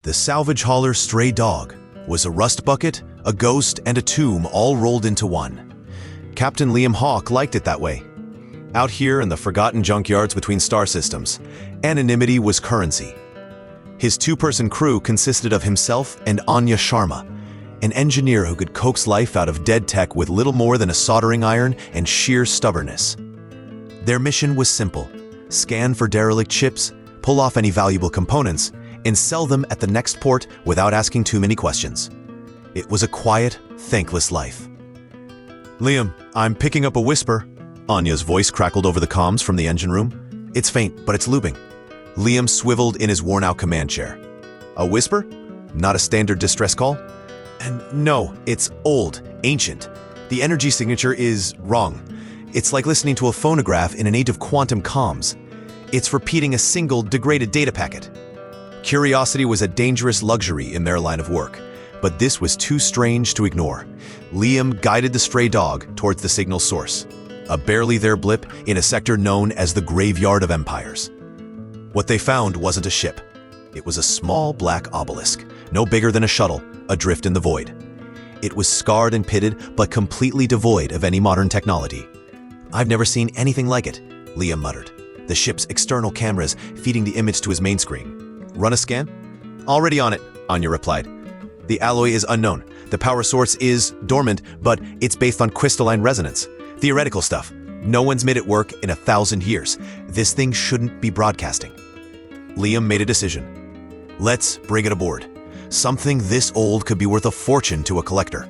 The salvage hauler's stray dog was a rust bucket, a ghost, and a tomb all rolled into one. Captain Liam Hawke liked it that way. Out here in the forgotten junkyards between star systems, anonymity was currency. His two-person crew consisted of himself and Anya Sharma, an engineer who could coax life out of dead tech with little more than a soldering iron and sheer stubbornness. Their mission was simple: scan for derelict ships, pull off any valuable components, and sell them at the next port without asking too many questions. It was a quiet, thankless life. "Liam, I'm picking up a whisper." Anya's voice crackled over the comms from the engine room. "It's faint, but it's looping." Liam swiveled in his worn-out command chair. "A whisper? Not a standard distress call?" "And no, it's old, ancient. The energy signature is wrong. It's like listening to a phonograph in an age of quantum comms. It's repeating a single degraded data packet." Curiosity was a dangerous luxury in their line of work, but this was too strange to ignore. Liam guided the stray dog towards the signal source, a barely there blip in a sector known as the Graveyard of Empires. What they found wasn't a ship. It was a small black obelisk, no bigger than a shuttle, adrift in the void. It was scarred and pitted, but completely devoid of any modern technology. "I've never seen anything like it," Liam muttered, the ship's external cameras feeding the image to his main screen. "Run a scan?" "Already on it," Anya replied. "The alloy is unknown. The power source is dormant, but it's based on crystalline resonance. Theoretical stuff. No one's made it work in 1,000 years. This thing shouldn't be broadcasting." Liam made a decision. "Let's bring it aboard. Something this old could be worth a fortune to a collector."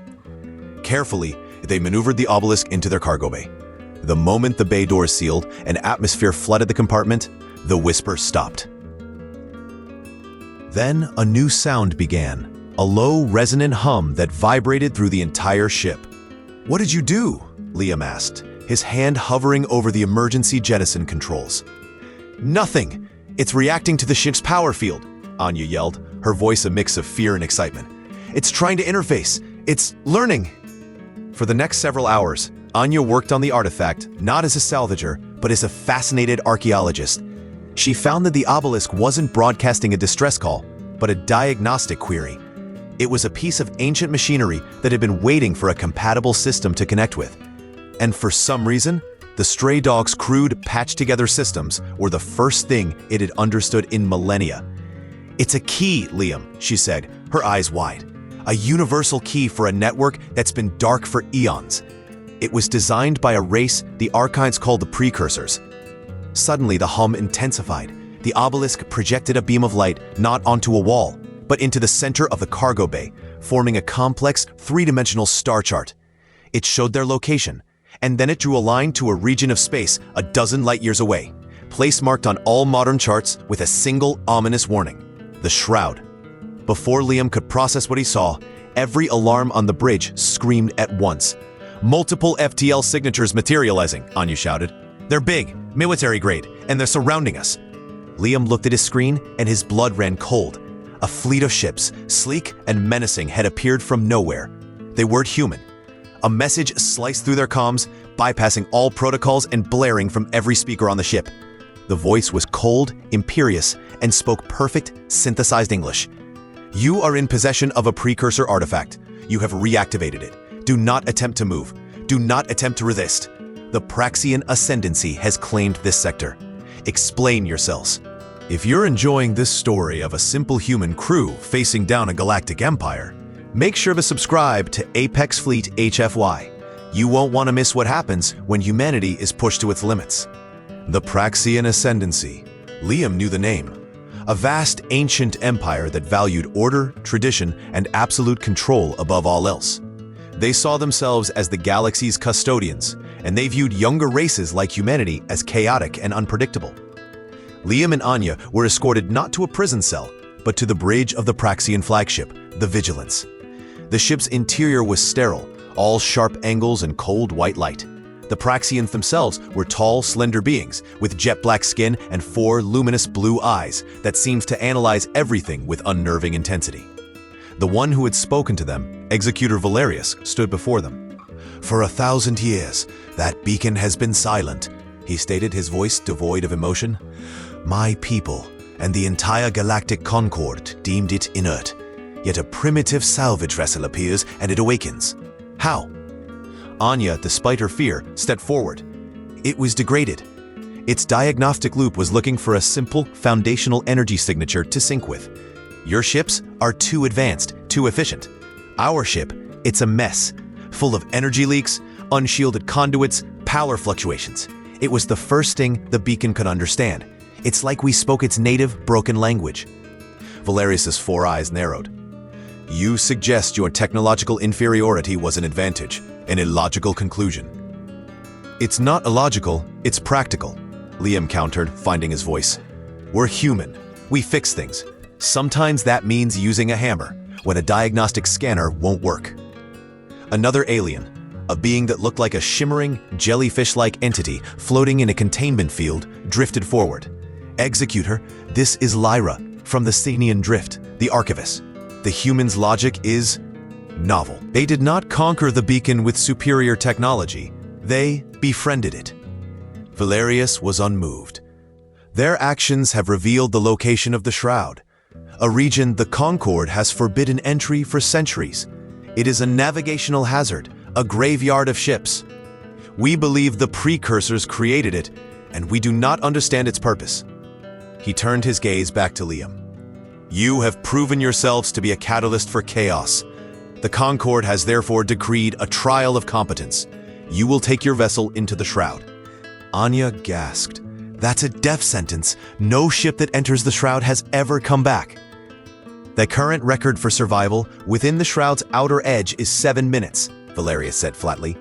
Carefully, they maneuvered the obelisk into their cargo bay. The moment the bay doors sealed and atmosphere flooded the compartment, the whisper stopped. Then a new sound began, a low, resonant hum that vibrated through the entire ship. "What did you do?" Liam asked, his hand hovering over the emergency jettison controls. "Nothing. It's reacting to the ship's power field," Anya yelled, her voice a mix of fear and excitement. "It's trying to interface. It's learning." For the next several hours, Anya worked on the artifact not as a salvager, but as a fascinated archaeologist. She found that the obelisk wasn't broadcasting a distress call, but a diagnostic query. It was a piece of ancient machinery that had been waiting for a compatible system to connect with. And for some reason, the stray dog's crude, patched-together systems were the first thing it had understood in millennia. "It's a key, Liam," she said, her eyes wide. "A universal key for a network that's been dark for eons. It was designed by a race the Archives called the precursors." Suddenly, the hum intensified. The obelisk projected a beam of light not onto a wall, but into the center of the cargo bay, forming a complex, three-dimensional star chart. It showed their location, and then it drew a line to a region of space a dozen light-years away, place marked on all modern charts with a single ominous warning: the Shroud. Before Liam could process what he saw, every alarm on the bridge screamed at once. "Multiple FTL signatures materializing," Anya shouted. "They're big, military-grade, and they're surrounding us." Liam looked at his screen, and his blood ran cold. A fleet of ships, sleek and menacing, had appeared from nowhere. They weren't human. A message sliced through their comms, bypassing all protocols and blaring from every speaker on the ship. The voice was cold, imperious, and spoke perfect, synthesized English. "You are in possession of a precursor artifact. You have reactivated it. Do not attempt to move. Do not attempt to resist. The Praxian Ascendancy has claimed this sector. Explain yourselves." If you're enjoying this story of a simple human crew facing down a galactic empire, make sure to subscribe to Apex Fleet HFY. You won't want to miss what happens when humanity is pushed to its limits. The Praxian Ascendancy. Liam knew the name. A vast, ancient empire that valued order, tradition, and absolute control above all else. They saw themselves as the galaxy's custodians, and they viewed younger races like humanity as chaotic and unpredictable. Liam and Anya were escorted not to a prison cell, but to the bridge of the Praxian flagship, the Vigilance. The ship's interior was sterile, all sharp angles and cold white light. The Praxians themselves were tall, slender beings with jet-black skin and 4 luminous blue eyes that seemed to analyze everything with unnerving intensity. The one who had spoken to them, Executor Valerius, stood before them. "For 1,000 years, that beacon has been silent," he stated, his voice devoid of emotion. "My people, and the entire Galactic Concord deemed it inert. Yet a primitive salvage vessel appears and it awakens. How? Anya, despite her fear, stepped forward. It was degraded. Its diagnostic loop was looking for a simple, foundational energy signature to sync with. Your ships are too advanced, too efficient. Our ship, it's a mess, full of energy leaks, unshielded conduits, power fluctuations. It was the first thing the beacon could understand. It's like we spoke its native, broken language. Valerius's 4 eyes narrowed. You suggest your technological inferiority was an advantage, an illogical conclusion. It's not illogical, it's practical, Liam countered, finding his voice. We're human. We fix things. Sometimes that means using a hammer when a diagnostic scanner won't work. Another alien, a being that looked like a shimmering, jellyfish-like entity floating in a containment field, drifted forward. Execute her. This is Lyra, from the Signian Drift, the Archivist. The human's logic is novel. They did not conquer the beacon with superior technology. They befriended it. Valerius was unmoved. Their actions have revealed the location of the Shroud, a region the Concord has forbidden entry for centuries. It is a navigational hazard, a graveyard of ships. We believe the precursors created it, and we do not understand its purpose. He turned his gaze back to Liam. You have proven yourselves to be a catalyst for chaos. The Concord has therefore decreed a trial of competence. You will take your vessel into the Shroud. Anya gasped. That's a death sentence. No ship that enters the Shroud has ever come back. The current record for survival within the Shroud's outer edge is 7 minutes, Valerius said flatly.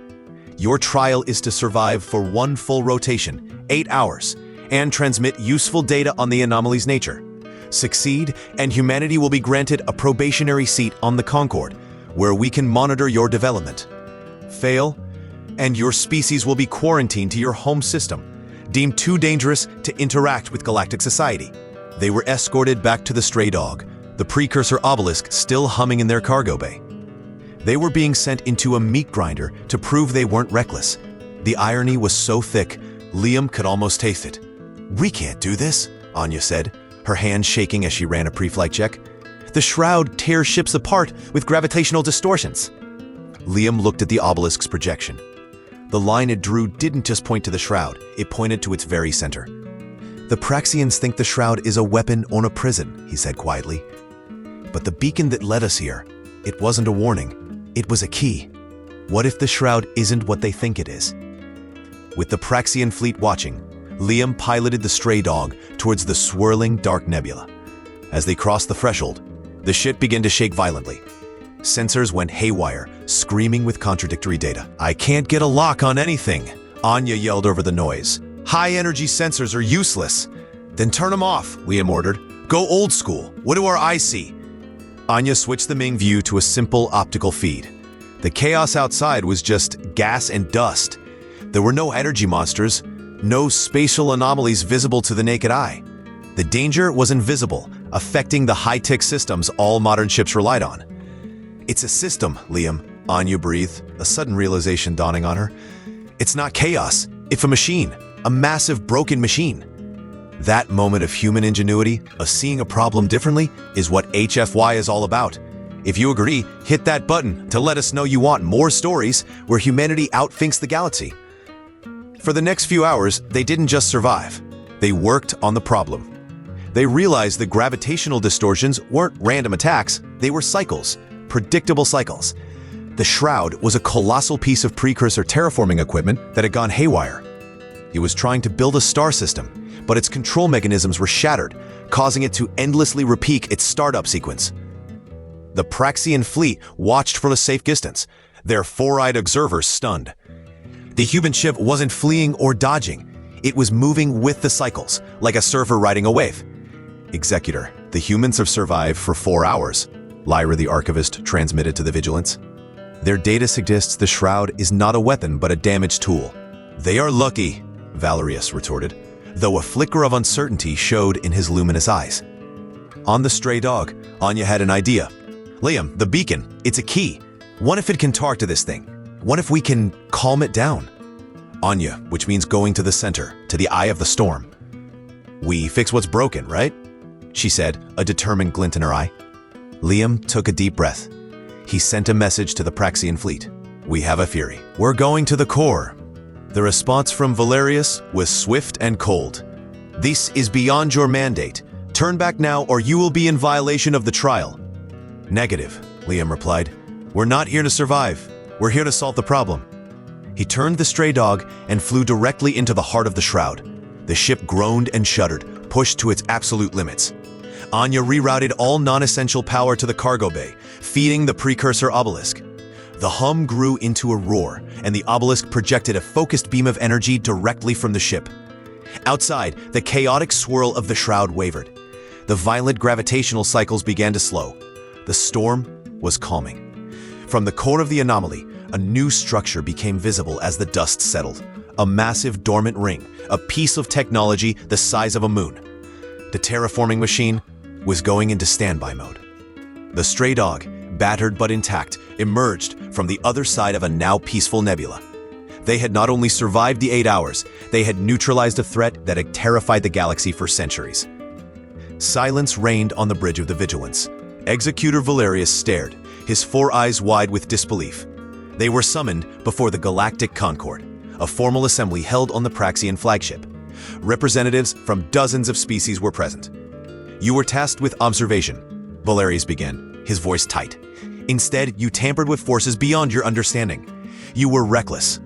Your trial is to survive for 1 full rotation, 8 hours, and transmit useful data on the anomaly's nature. Succeed, and humanity will be granted a probationary seat on the Concord, where we can monitor your development. Fail, and your species will be quarantined to your home system, deemed too dangerous to interact with galactic society. They were escorted back to the stray dog, the precursor obelisk still humming in their cargo bay. They were being sent into a meat grinder to prove they weren't reckless. The irony was so thick, Liam could almost taste it. We can't do this, Anya said, her hand shaking as she ran a pre-flight check. The Shroud tears ships apart with gravitational distortions. Liam looked at the obelisk's projection. The line it drew didn't just point to the Shroud, it pointed to its very center. The Praxians think the Shroud is a weapon or a prison, he said quietly. But the beacon that led us here, it wasn't a warning, it was a key. What if the Shroud isn't what they think it is? With the Praxian fleet watching, Liam piloted the stray dog towards the swirling dark nebula. As they crossed the threshold, the ship began to shake violently. Sensors went haywire, screaming with contradictory data. I can't get a lock on anything, Anya yelled over the noise. High-energy sensors are useless. Then turn them off, Liam ordered. Go old school. What do our eyes see? Anya switched the main view to a simple optical feed. The chaos outside was just gas and dust. There were no energy monsters, no spatial anomalies visible to the naked eye. The danger was invisible, affecting the high-tech systems all modern ships relied on. It's a system, Liam, Anya breathed, a sudden realization dawning on her. It's not chaos, it's a machine, a massive broken machine. That moment of human ingenuity, of seeing a problem differently, is what HFY is all about. If you agree, hit that button to let us know you want more stories where humanity outthinks the galaxy. For the next few hours, they didn't just survive. They worked on the problem. They realized the gravitational distortions weren't random attacks, they were cycles, predictable cycles. The Shroud was a colossal piece of precursor terraforming equipment that had gone haywire. It was trying to build a star system, but its control mechanisms were shattered, causing it to endlessly repeat its startup sequence. The Praxian fleet watched from a safe distance, their four-eyed observers stunned. The human ship wasn't fleeing or dodging. It was moving with the cycles, like a surfer riding a wave. Executor, the humans have survived for 4 hours, Lyra the Archivist transmitted to the Vigilance. Their data suggests the Shroud is not a weapon but a damaged tool. They are lucky, Valerius retorted, though a flicker of uncertainty showed in his luminous eyes. On the stray dog, Anya had an idea. Liam, the beacon, it's a key. What if it can talk to this thing? What if we can calm it down? Anya, which means going to the center, to the eye of the storm. We fix what's broken, right? she said, a determined glint in her eye. Liam took a deep breath. He sent a message to the Praxian fleet. We have a fury. We're going to the core. The response from Valerius was swift and cold. This is beyond your mandate. Turn back now or you will be in violation of the trial. Negative, Liam replied. We're not here to survive. We're here to solve the problem. He turned the stray dog and flew directly into the heart of the Shroud. The ship groaned and shuddered, pushed to its absolute limits. Anya rerouted all non-essential power to the cargo bay, feeding the precursor obelisk. The hum grew into a roar, and the obelisk projected a focused beam of energy directly from the ship. Outside, the chaotic swirl of the Shroud wavered. The violent gravitational cycles began to slow. The storm was calming. From the core of the anomaly, a new structure became visible as the dust settled. A massive dormant ring, a piece of technology the size of a moon. The terraforming machine was going into standby mode. The stray dog, battered but intact, emerged from the other side of a now peaceful nebula. They had not only survived the 8 hours, they had neutralized a threat that had terrified the galaxy for centuries. Silence reigned on the bridge of the Vigilance. Executor Valerius stared, his 4 eyes wide with disbelief. They were summoned before the Galactic Concord, a formal assembly held on the Praxian flagship. Representatives from dozens of species were present. You were tasked with observation, Valerius began, his voice tight. Instead, you tampered with forces beyond your understanding. You were reckless.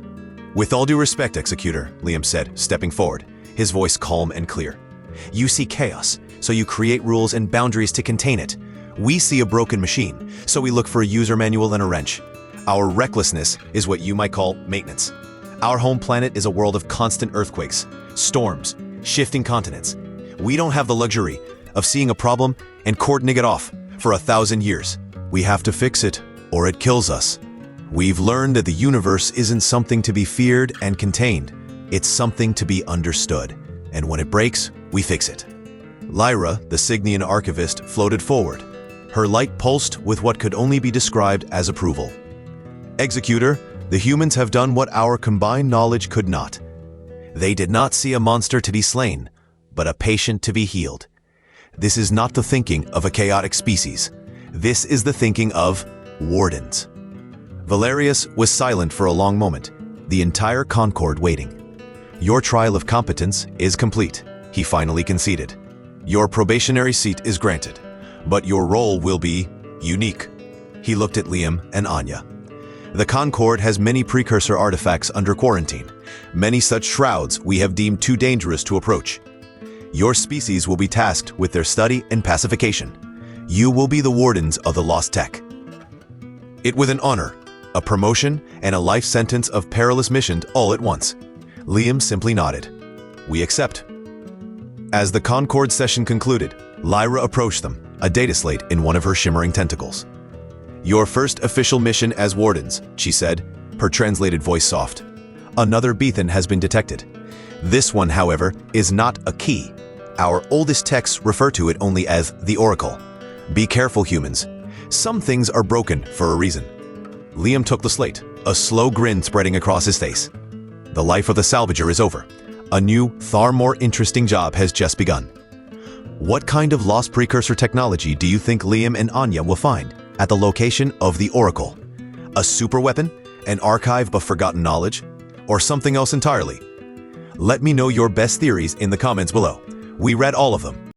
With all due respect, Executor, Liam said, stepping forward, his voice calm and clear. You see chaos, so you create rules and boundaries to contain it. We see a broken machine, so we look for a user manual and a wrench. Our recklessness is what you might call maintenance. Our home planet is a world of constant earthquakes, storms, shifting continents. We don't have the luxury of seeing a problem and cordoning it off for 1,000 years. We have to fix it, or it kills us. We've learned that the universe isn't something to be feared and contained. It's something to be understood. And when it breaks, we fix it. Lyra, the Signian archivist, floated forward. Her light pulsed with what could only be described as approval. Executor, the humans have done what our combined knowledge could not. They did not see a monster to be slain, but a patient to be healed. This is not the thinking of a chaotic species. This is the thinking of wardens. Valerius was silent for a long moment, the entire Concord waiting. Your trial of competence is complete, he finally conceded. Your probationary seat is granted, but your role will be unique. He looked at Liam and Anya. The Concord has many precursor artifacts under quarantine, many such shrouds we have deemed too dangerous to approach. Your species will be tasked with their study and pacification. You will be the wardens of the lost tech. It was an honor, a promotion, and a life sentence of perilous mission all at once. Liam simply nodded. We accept. As the Concord session concluded, Lyra approached them, a data slate in one of her shimmering tentacles. Your first official mission as wardens, she said, her translated voice soft. Another beacon has been detected. This one, however, is not a key. Our oldest texts refer to it only as the Oracle. Be careful, humans. Some things are broken for a reason. Liam took the slate, a slow grin spreading across his face. The life of the Salvager is over. A new, far more interesting job has just begun. What kind of lost precursor technology do you think Liam and Anya will find at the location of the Oracle? A superweapon? An archive of forgotten knowledge? Or something else entirely? Let me know your best theories in the comments below. We read all of them.